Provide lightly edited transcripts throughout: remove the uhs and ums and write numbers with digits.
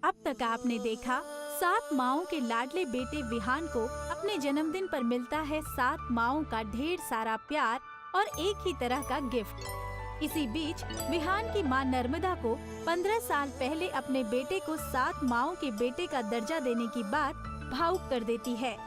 अब तक आपने देखा 7 माओं के लाडले बेटे विहान को अपने जन्मदिन पर मिलता है 7 माओं का ढेर सारा प्यार और एक ही तरह का गिफ्ट। इसी बीच विहान की मां नर्मदा को 15 साल पहले अपने बेटे को 7 माओं के बेटे का दर्जा देने की बात भावुक कर देती है।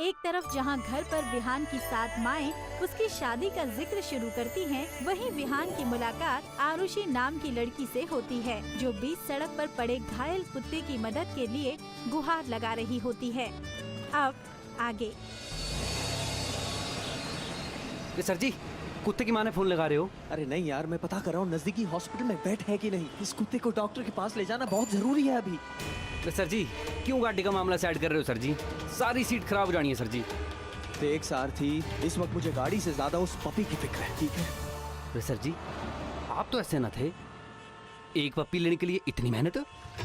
एक तरफ जहां घर पर विहान की 7 माएं उसकी शादी का जिक्र शुरू करती हैं, वहीं विहान की मुलाकात आरुषि नाम की लड़की से होती है, जो बीच सड़क पर पड़े घायल कुत्ते की मदद के लिए गुहार लगा रही होती है। अब आगे। सर जी, कुत्ते की माँ ने फोन लगा रहे हो? अरे नहीं यार, मैं पता कर रहा हूँ नजदीकी हॉस्पिटल में बेड है कि नहीं। इस कुत्ते को डॉक्टर के पास ले जाना बहुत जरूरी है अभी। सर जी, क्यों गाड़ी का मामला सेट कर रहे हो सर जी? सारी सीट खराब हो जानी है सर जी। देख सारथी, इस वक्त मुझे गाड़ी से ज्यादा उस पपी की फिक्र है, ठीक है? अरे सर जी, आप तो ऐसे न थे। एक पपी लेने के लिए इतनी मेहनत?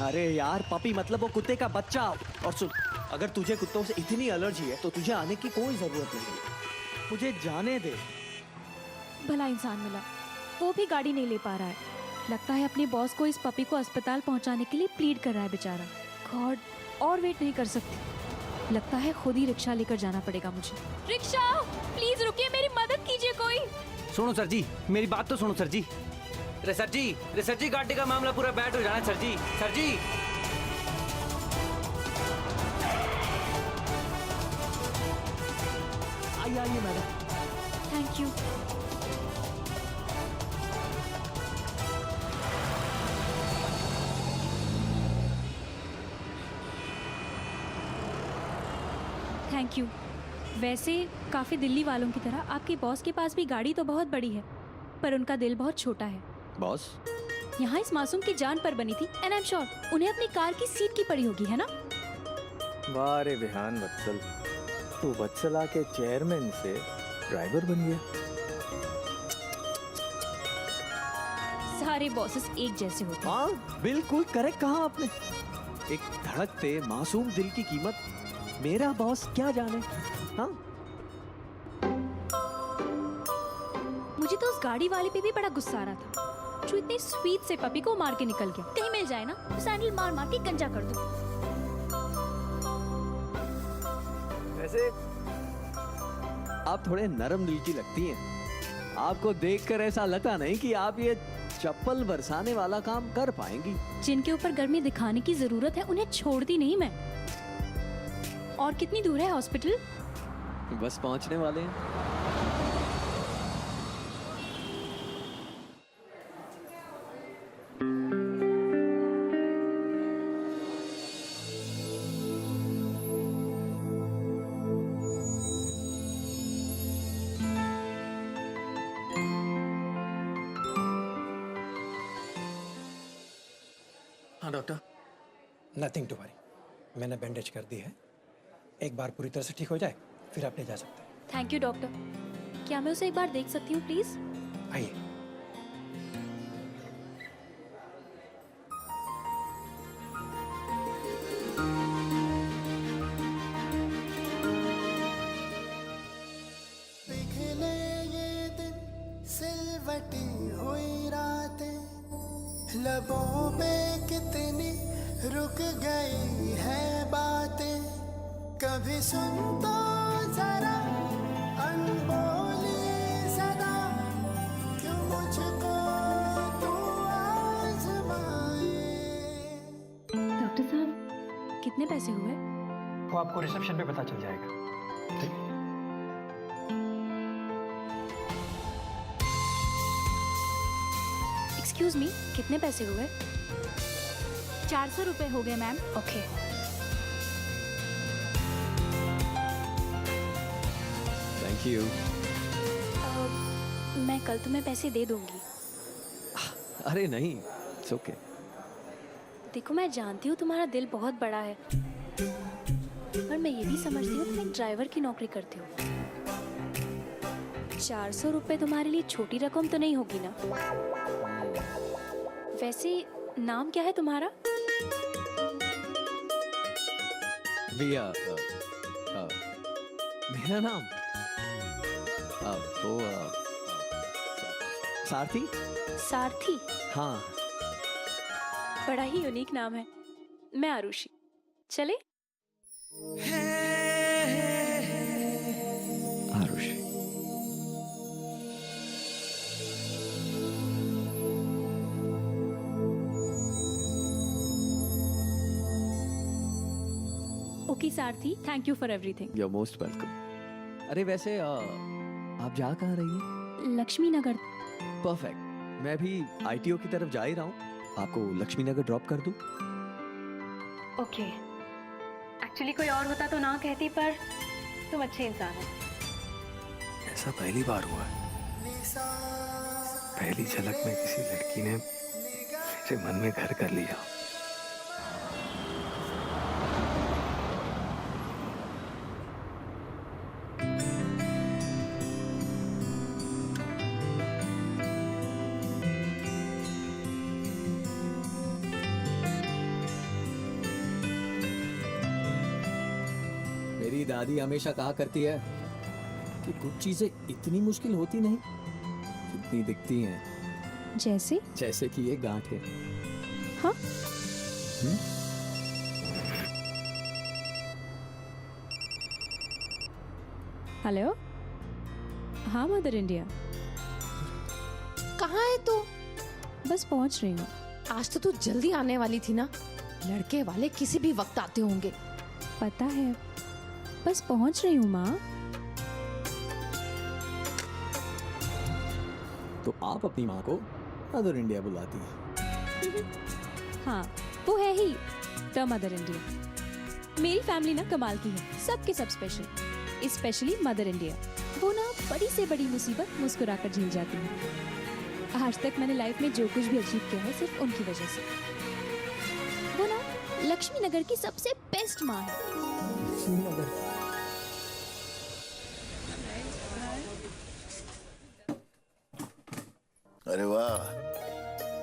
अरे यार, पपी मतलब वो कुत्ते का बच्चा। और सुन, अगर तुझे कुत्तों से इतनी एलर्जी है तो तुझे आने की कोई जरूरत नहीं। मुझे जाने दे। भला इंसान मिला, वो भी गाड़ी नहीं ले पा रहा है। लगता है अपने बॉस को इस पपी को अस्पताल पहुंचाने के लिए प्लीड कर रहा है बेचारा। गॉड, और वेट नहीं कर सकती। लगता है खुद ही रिक्शा लेकर जाना पड़ेगा मुझे। रिक्शा, प्लीज रुकिए, मेरी मदद कीजिए कोई। सुनो सर जी, मेरी बात तो सुनो सर जी। सर जी, गाड़ी का मामला पूरा बैड हो जाना है सर जी। सर जी, आइए madam. Thank you. Thank you. वैसे काफी दिल्ली वालों की तरह आपके बॉस के पास भी गाड़ी तो बहुत बड़ी है, पर उनका दिल बहुत छोटा है। बॉस, यहाँ इस मासूम की जान पर बनी थी, एंड आई एम श्योर उन्हें अपनी कार की सीट की पड़ी होगी, है ना? वाह रे विहान वत्सल, तू वत्सला के चेयरमैन से ड्राइवर बन गया। सारे बॉसेस एक जैसे होते हैं। हाँ बिल्कुल करेक्ट कहा आपने। एक धड़कते मासूम दिल की कीमत मेरा बॉस क्या जाने। हाँ, मुझे तो उस गाड़ी वाले पे भी बड़ा गुस्सा आ रहा था, जो इतनी स्वीट से पपी को मार के निकल गया। कहीं मिल जाए ना, सैंडल मार मार के गंजा कर दूं। वैसे आप थोड़े नरम दिल की लगती हैं। आपको देखकर ऐसा लगता नहीं कि आप ये चप्पल बरसाने वाला काम कर पाएंगी। जिनके ऊपर गर्मी दिखाने की जरूरत है उन्हें छोड़ती नहीं मैं। और कितनी दूर है हॉस्पिटल? बस पहुंचने वाले हैं। हाँ डॉक्टर, नथिंग टू वरी, मैंने बैंडेज कर दी है। एक बार पूरी तरह से ठीक हो जाए फिर आप ले जा सकते हैं। Thank you doctor. क्या मैं उसे एक बार देख सकती हूँ प्लीज? आइए। पिघले ये दिन सिलवटी हुई रातें, लबों पे कितनी रुक गई है बातें। कभी सुन तो जरा अनबोली सदा, क्यों मुझको तू आजमाए। डॉक्टर साहब, कितने पैसे हुए? वो आपको रिसेप्शन पे पता चल जाएगा। ठीक? एक्सक्यूज मी, कितने पैसे हुए? 400 रुपए हो गए मैम। ओके। Thank you. मैं कल तुम्हें पैसे दे दूंगी। अरे नहीं, इट्स ओके। देखो, मैं जानती हूँ तुम्हारा दिल बहुत बड़ा है, पर मैं ये भी समझती हूँ तुम एक ड्राइवर की नौकरी करते हो। 400 रुपए तुम्हारे लिए छोटी रकम तो नहीं होगी ना? वैसे नाम क्या है तुम्हारा? भैया, मेरा नाम वो सारथी। सारथी? हाँ। बड़ा ही यूनिक नाम है। मैं आरुषि। चले? Arushi, okay Sarthi, thank you for everything. You are most welcome. अरे वैसे आप जा कहाँ रही हैं? लक्ष्मी नगर। परफेक्ट, मैं भी आईटीओ की तरफ जा ही रहा हूँ। आपको लक्ष्मी नगर ड्रॉप कर दूँ? ओके, एक्चुअली कोई और होता तो ना कहती, पर तुम अच्छे इंसान हो। ऐसा पहली बार हुआ है। पहली झलक में किसी लड़की ने मेरे मन में घर कर लिया। मेरी दादी हमेशा कहा करती है कि कुछ चीजें इतनी मुश्किल होती नहीं जितनी दिखती हैं। जैसे? जैसे कि ये गांठ है। हाँ? हेलो? हाँ मदर इंडिया, कहाँ है तू? बस पहुंच रही हूँ। आज तो तू जल्दी आने वाली थी ना। लड़के वाले किसी भी वक्त आते होंगे। पता है, बस पहुंच रही हूँ माँ। तो आप अपनी माँ को मदर इंडिया बुलाती हैं। हाँ, वो है ही द मदर इंडिया। मेरी फैमिली ना कमाल की है, सबके सब स्पेशल, स्पेशली मदर इंडिया। वो ना बड़ी से बड़ी मुसीबत मुस्कुराकर झेल जाती है। आज तक मैंने लाइफ में जो कुछ भी अचीव किया है सिर्फ उनकी वजह से। वो ना लक्ष्मी नगर की सबसे बेस्ट माँ है। लक्ष्मी नगर। अरे वाह,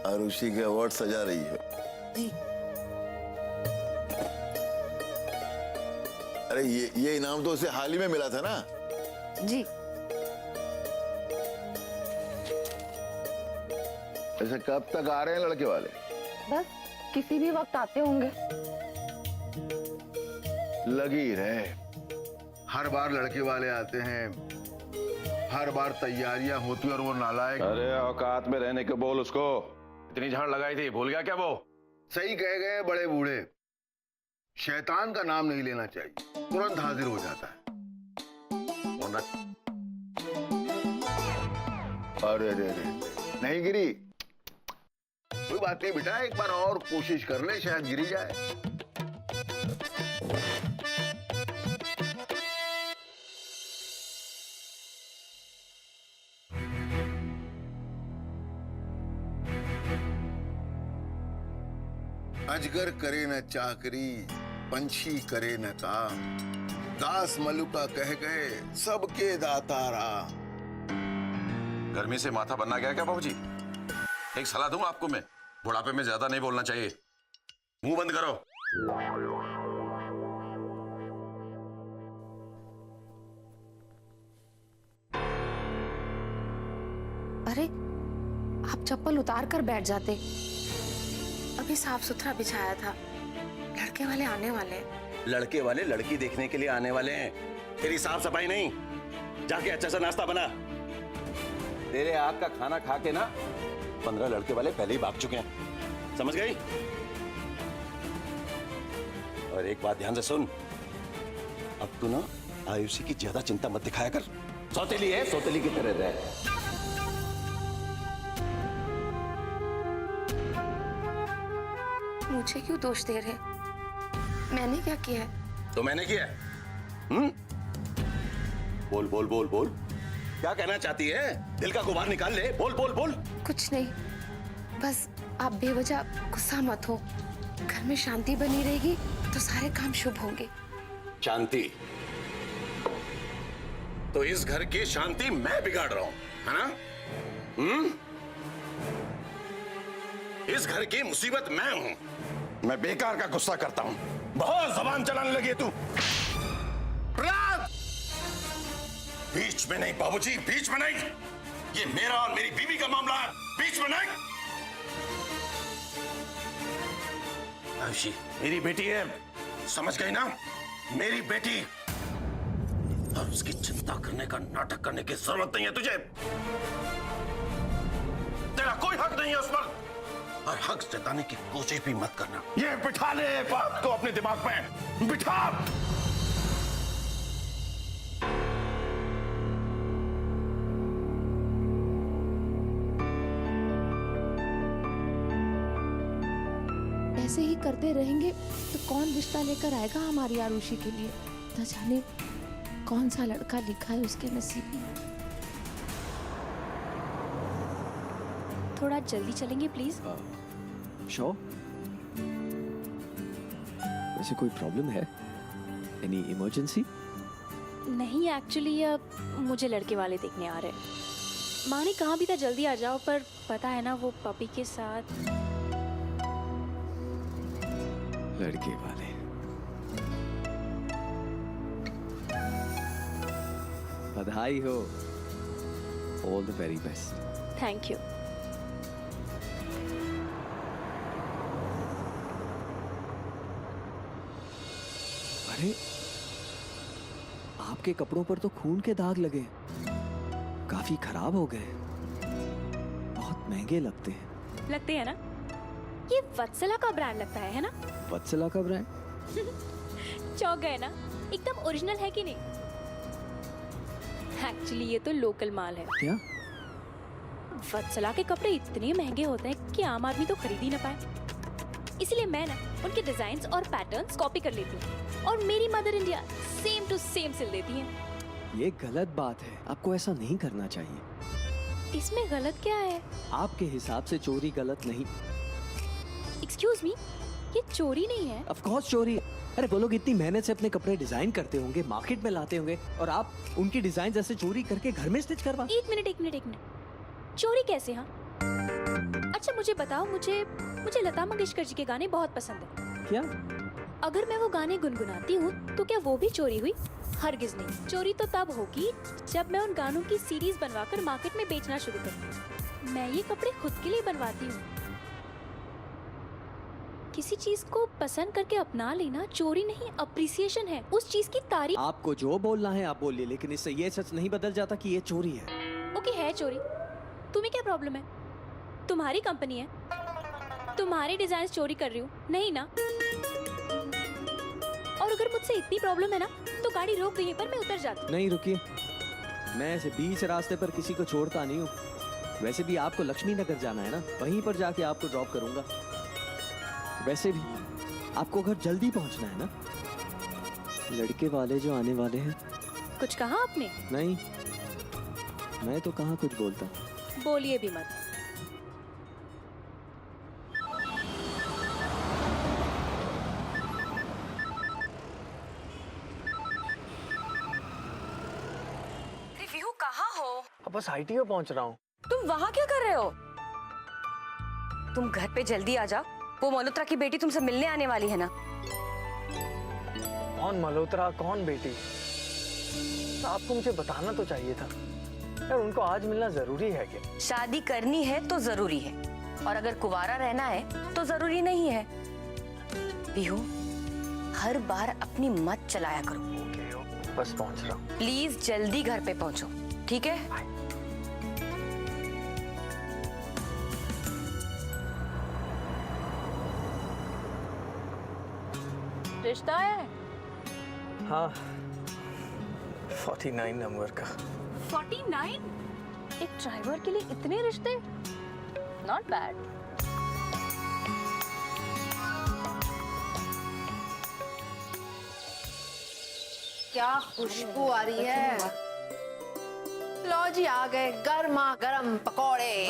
आरुषि के अवार्ड सजा रही है। अरे ये इनाम तो उसे हाल ही में मिला था ना? जी। ऐसे कब तक आ रहे हैं लड़के वाले? बस किसी भी वक्त आते होंगे। लगी रहे, हर बार लड़के वाले आते हैं, हर बार तैयारियां होती और वो नालायक। अरे औकात में रहने के बोल उसको। इतनी झाड़ लगाई थी, भूल गया क्या वो? सही कह गए बड़े बूढ़े, शैतान का नाम नहीं लेना चाहिए, तुरंत हाजिर हो जाता है। अरे रे रे, नहीं गिरी, कोई बात नहीं बेटा, एक बार और कोशिश कर ले, शायद गिरी जाए। अजगर करे न चाकरी, पंछी करे न काम, दास मलुका कह गए सबके दातारा। गर्मी से माथा बनना गया क्या बाबूजी? एक सलाह दूं आपको मैं, बुढ़ापे में ज्यादा नहीं बोलना चाहिए। मुंह बंद करो। अरे आप चप्पल उतार कर बैठ जाते, अभी साफ सुथरा बिछाया था। लड़के वाले आने वाले हैं। लड़के वाले लड़की देखने के लिए आने वाले हैं, तेरी साफ सफाई नहीं। जाके अच्छा सा नाश्ता बना। तेरे हाथ का खाना खा के ना 15 लड़के वाले पहले ही भाग चुके हैं, समझ गई? और एक बात ध्यान से सुन, अब तू ना आयुषी की ज्यादा चिंता मत दिखाया कर। सौतेली है, सौतेली की तरह रह। मुझे क्यों दोष दे रहे? मैंने क्या किया है? तो मैंने किया है। बोल बोल बोल बोल, क्या कहना चाहती है? दिल का गुबार निकाल ले, बोल बोल बोल। कुछ नहीं, बस आप बेवजह गुस्सा मत हो। घर में शांति बनी रहेगी तो सारे काम शुभ होंगे। शांति? तो इस घर की शांति मैं बिगाड़ रहा हूं, है ना? इस घर की मुसीबत मैं हूं। मैं बेकार का गुस्सा करता हूं। बहुत जबान चलाने लगी तू। बीच में नहीं बाबूजी, बीच में नहीं। ये मेरा और मेरी बीवी का मामला है, बीच में नहीं। आयुषी मेरी बेटी है, समझ गई ना? मेरी बेटी। और उसकी चिंता करने का नाटक करने की जरूरत नहीं है तुझे। तेरा कोई हक नहीं है उस पर, और हक जताने की कोशिश भी मत करना। ये बिठा ले बात को अपने दिमाग में, बिठा। ऐसे ही करते रहेंगे तो कौन रिश्ता लेकर आएगा हमारी आरुषि के लिए? न जाने कौन सा लड़का लिखा है उसके नसीब में। थोड़ा जल्दी चलेंगे प्लीज। श्योर। वैसे कोई प्रॉब्लम है? Any emergency? नहीं, एक्चुअली अब मुझे लड़के वाले देखने आ रहे हैं। माँ ने कहा भी था जल्दी आ जाओ, पर पता है ना वो पपी के साथ। लड़के वाले। बधाई हो। All the very best. Thank you. अरे आपके कपड़ों पर तो खून के दाग लगे, काफी खराब हो गए, बहुत महंगे लगते हैं। लगते हैं ना? ये वत्सला का ब्रांड लगता है ना? वत्सला का ब्रांड? चौंक गए ना? एकदम ओरिजिनल है कि नहीं? एक्चुअली ये तो लोकल माल है। क्या? वत्सला के कपड़े इतने महंगे होते हैं कि आम आदमी तो खरीद ही ना पाए। इसलिए मैं ना उनके डिजाइन्स और पैटर्न्स कॉपी कर लेती हूँ और मेरी mother India same to same सिल देती है। ये गलत बात है, आपको ऐसा नहीं करना चाहिए। इसमें गलत क्या है? आपके हिसाब से चोरी गलत नहीं। एक्सक्यूज मी, ये चोरी नहीं है। ऑफ कोर्स चोरी है। अरे वो लोग इतनी मेहनत से अपने कपड़े डिजाइन करते होंगे, मार्केट में लाते होंगे, और आप उनकी डिजाइन जैसे चोरी करके घर में स्टिच करवा। एक मिनट, चोरी कैसे? हाँ अच्छा मुझे बताओ, मुझे लता मंगेशकर जी के गाने बहुत पसंद है। क्या? अगर मैं वो गाने गुनगुनाती हूँ तो क्या वो भी चोरी हुई? हरगिज नहीं। चोरी तो तब होगी जब मैं उन गानों की सीरीज बनवाकर मार्केट में बेचना शुरू करूँ। मैं ये कपड़े खुद के लिए बनवाती हूँ। किसी चीज को पसंद करके अपना लेना चोरी नहीं, अप्रिसिएशन है, उस चीज की तारीफ। आपको जो बोलना है आप बोलिए, लेकिन इससे ये सच नहीं बदल जाता कि ये चोरी है। ओके है चोरी, तुम्हें क्या प्रॉब्लम है? तुम्हारी कंपनी है, तुम्हारे डिजाइन चोरी कर रही हूँ नहीं ना? और अगर मुझसे इतनी प्रॉब्लम है ना तो गाड़ी रोक यहीं पर, मैं उतर जाती। नहीं रुकिए, मैं ऐसे बीच रास्ते पर किसी को छोड़ता नहीं हूँ। वैसे भी आपको लक्ष्मी नगर जाना है ना, वहीं पर जाके आपको ड्रॉप करूंगा। वैसे भी आपको घर जल्दी पहुंचना है ना। लड़के वाले जो आने वाले हैं। कुछ कहा आपने? नहीं, मैं तो कहाँ कुछ बोलता। बोलिए भी मत। कहाँ हो? अब बस ITO पहुंच रहा हूँ। तुम वहाँ क्या कर रहे हो? तुम घर पे जल्दी आ जाओ, वो मल्होत्रा की बेटी तुमसे मिलने आने वाली है ना। कौन मल्होत्रा, कौन बेटी? तो आपको मुझे बताना तो चाहिए था यार, उनको आज मिलना जरूरी है क्या? शादी करनी है तो जरूरी है, और अगर कुंवारा रहना है तो जरूरी नहीं है। बिहू, हर बार अपनी मत चलाया करो। ओके, बस पहुंच रहा हूँ। प्लीज जल्दी घर पे पहुंचो, ठीक है? रिश्ता है? हाँ, 49 नंबर का। 49? एक ड्राइवर के लिए इतने रिश्ते? Not bad. क्या खुशबू आ रही है। लो जी, आ गए गर्मा गर्म पकौड़े।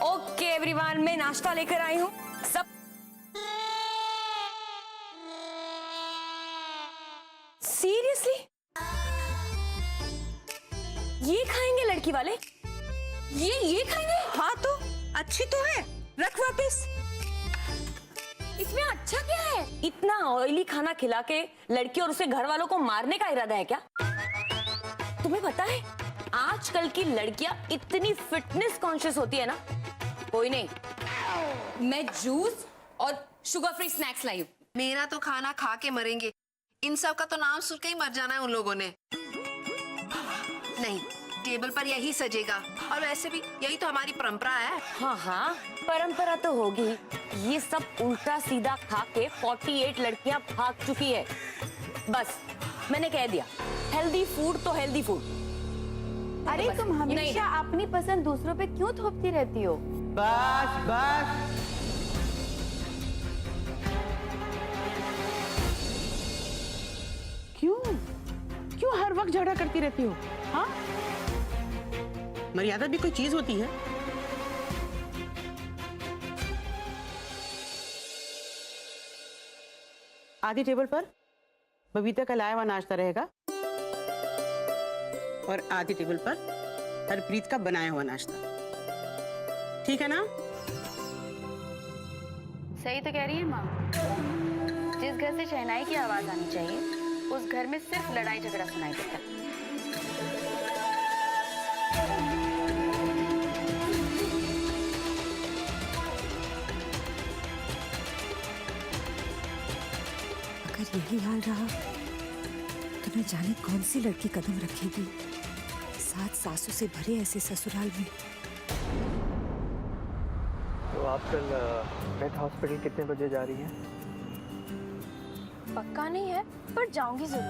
ओके एवरीवन, मैं नाश्ता लेकर आई हूँ। सब सीरियसली ये खाएंगे लड़की वाले? ये खाएंगे? हाँ तो अच्छी तो है, रख वापस। इसमें अच्छा क्या है? इतना ऑयली खाना खिला के लड़की और उसके घर वालों को मारने का इरादा है क्या? तुम्हें पता है आजकल की लड़कियां इतनी फिटनेस कॉन्शियस होती है ना। कोई नहीं, मैं जूस और शुगर फ्री स्नैक्स लाई हूँ। मेरा तो खाना खा के मरेंगे, इन सब का तो नाम सुन के ही मर जाना है उन लोगों ने। नहीं, टेबल पर यही सजेगा, और वैसे भी यही तो हमारी परंपरा है। हाँ हाँ, परंपरा तो होगी। ये सब उल्टा सीधा खा के 48 लड़कियां भाग चुकी है। बस मैंने कह दिया, हेल्दी फूड तो हेल्दी फूड। अरे तुम हमेशा अपनी पसंद दूसरों पे क्यों थोपती रहती हो? बस बस। क्यों हर वक्त झगड़ा करती रहती हो? हाँ, मर्यादा भी कोई चीज होती है। आधी टेबल पर बबीता का लाया हुआ नाश्ता रहेगा और आधी टेबल पर हरप्रीत का बनाया हुआ नाश्ता। ठीक है ना? सही तो कह रही है माँ। जिस घर से शहनाई की आवाज आनी चाहिए उस घर में सिर्फ लड़ाई झगड़ा सुनाई देता है। अगर यही हाल रहा तो न जाने कौन सी लड़की कदम रखेगी साथ सासू से भरे ऐसे ससुराल में। तो आप कल पेट हॉस्पिटल कितने बजे जा रही हैं? पक्का नहीं है पर जाऊंगी जरूर।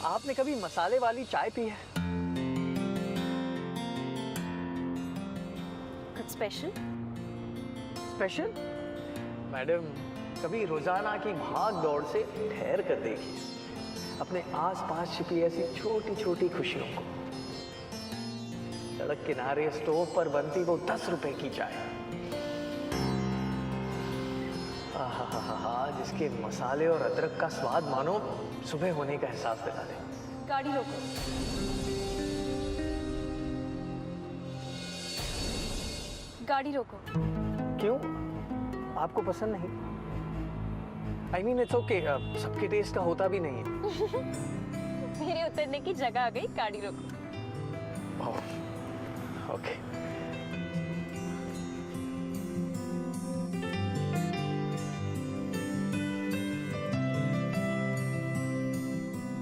आपने कभी मसाले वाली चाय पी है? स्पेशल? स्पेशल? मैडम, कभी रोजाना की भाग दौड़ से ठहर कर देखिए अपने आसपास छिपी ऐसी छोटी छोटी खुशियों को। सड़क किनारे स्टोव पर बनती वो 10 रुपए की चाय, आहा, जिसके मसाले और अदरक का स्वाद मानो सुबह होने का एहसास दिला दे। गाड़ी रोको। गाड़ी रोको। क्यों? आपको पसंद नहीं? I mean, it's okay. सबके टेस्ट का होता भी नहीं है। मेरे उतरने की जगह आ गई, गाड़ी रोको। ओके।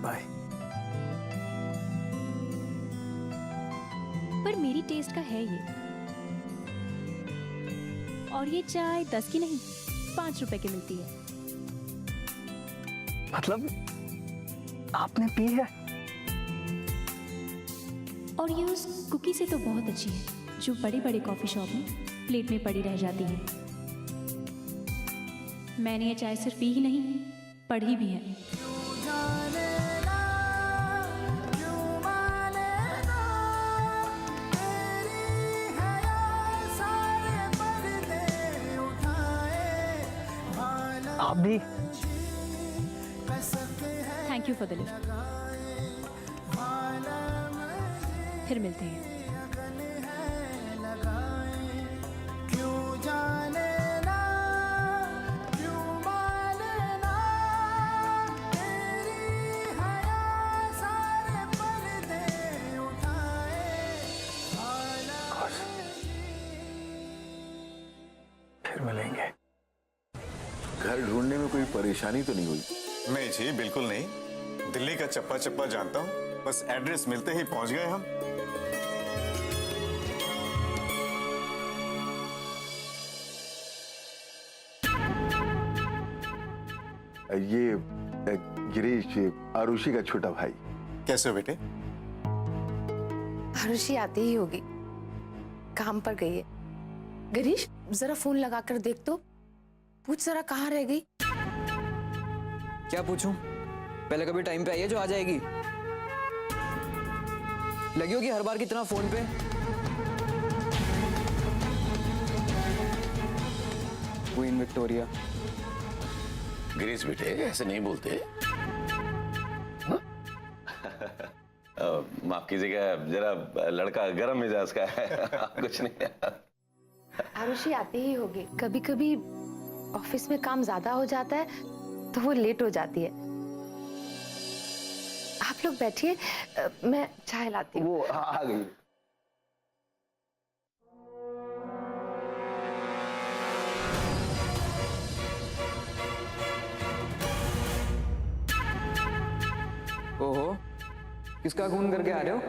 बाय। पर मेरी टेस्ट का है ये। और ये चाय 10 की नहीं 5 रुपए की मिलती है। मतलब आपने पी है? और ये उस कुकी से तो बहुत अच्छी है जो बड़े बड़े कॉफी शॉप में प्लेट में पड़ी रह जाती है। मैंने ये चाय सिर्फ पी ही नहीं पढ़ी भी है। आप भी? Thank you for the lift. फिर मिलते हैं। फिर मिलेंगे। घर ढूंढने में कोई परेशानी तो नहीं हुई? नहीं जी, बिल्कुल नहीं। दिल्ली का चप्पा चप्पा जानता हूँ, बस एड्रेस मिलते ही पहुंच गए हम। ये गिरीश, आरुषि का छोटा भाई। कैसे हो बेटे? आरुषि आती ही होगी, काम पर गई है। गिरीश, जरा फोन लगाकर देख तो, पूछ जरा कहाँ रह गई। क्या पूछूं? पहले कभी टाइम पे आई है जो आ जाएगी? लगी होगी हर बार की तरह फोन पे। Queen Victoria. गिरीश बेटे, ऐसे नहीं बोलते। माफ कीजिएगा, जरा लड़का गर्म मिजाज का है। कुछ नहीं। आरुषि आती ही होगी। कभी कभी ऑफिस में काम ज्यादा हो जाता है तो वो लेट हो जाती है। आप लोग बैठिए, मैं चाय लाती हूँ। वो आ गई। ओहो, किसका खून करके आ रहे हो?